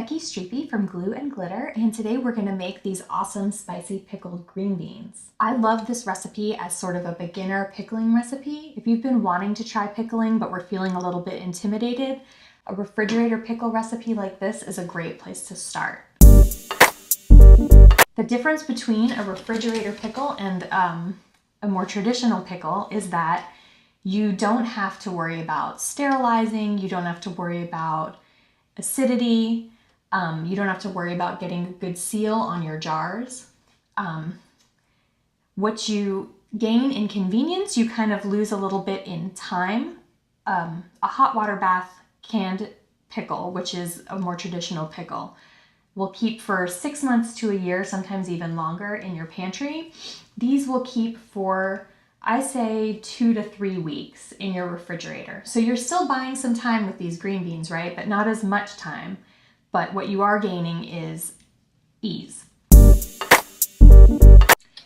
Becky Streepy from Glue and Glitter, and today we're going to make these awesome spicy pickled green beans. I love this recipe as sort of a beginner pickling recipe. If you've been wanting to try pickling but were feeling a little bit intimidated, a refrigerator pickle recipe like this is a great place to start. The difference between a refrigerator pickle and a more traditional pickle is that you don't have to worry about sterilizing, you don't have to worry about acidity, you don't have to worry about getting a good seal on your jars. What you gain in convenience, you kind of lose a little bit in time. A hot water bath canned pickle, which is a more traditional pickle, will keep for 6 months to a year, sometimes even longer in your pantry. These will keep for, I say, 2 to 3 weeks in your refrigerator. So you're still buying some time with these green beans, right? But not as much time. But what you are gaining is ease.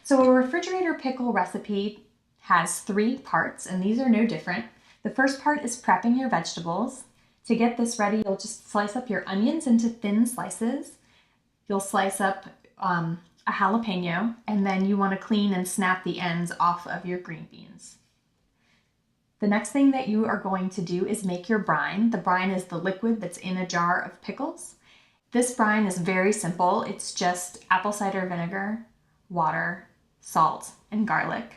So a refrigerator pickle recipe has 3 parts, and these are no different. The first part is prepping your vegetables. To get this ready, you'll just slice up your onions into thin slices. You'll slice up a jalapeno, and then you want to clean and snap the ends off of your green beans. The next thing that you are going to do is make your brine. The brine is the liquid that's in a jar of pickles. This brine is very simple. It's just apple cider vinegar, water, salt, and garlic.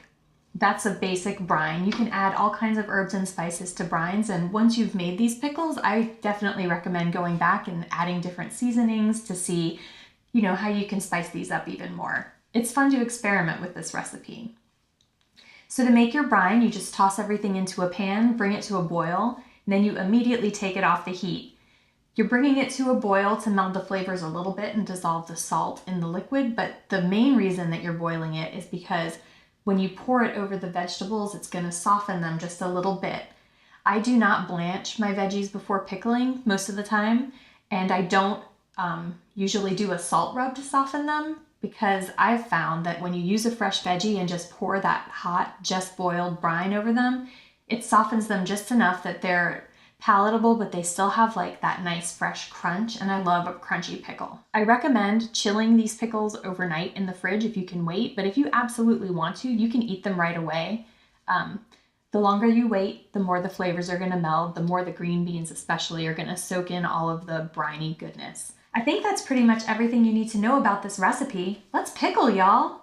That's a basic brine. You can add all kinds of herbs and spices to brines, and once you've made these pickles, I definitely recommend going back and adding different seasonings to see, how you can spice these up even more. It's fun to experiment with this recipe. So to make your brine, you just toss everything into a pan, bring it to a boil, and then you immediately take it off the heat. You're bringing it to a boil to meld the flavors a little bit and dissolve the salt in the liquid, but the main reason that you're boiling it is because when you pour it over the vegetables, it's going to soften them just a little bit. I do not blanch my veggies before pickling most of the time, and I don't usually do a salt rub to soften them, because I've found that when you use a fresh veggie and just pour that hot, just boiled brine over them, it softens them just enough that they're palatable, but they still have like that nice fresh crunch, and I love a crunchy pickle. I recommend chilling these pickles overnight in the fridge if you can wait, but if you absolutely want to, you can eat them right away. The longer you wait, the more the flavors are gonna meld, the more the green beans especially are gonna soak in all of the briny goodness. I think that's pretty much everything you need to know about this recipe. Let's pickle, y'all!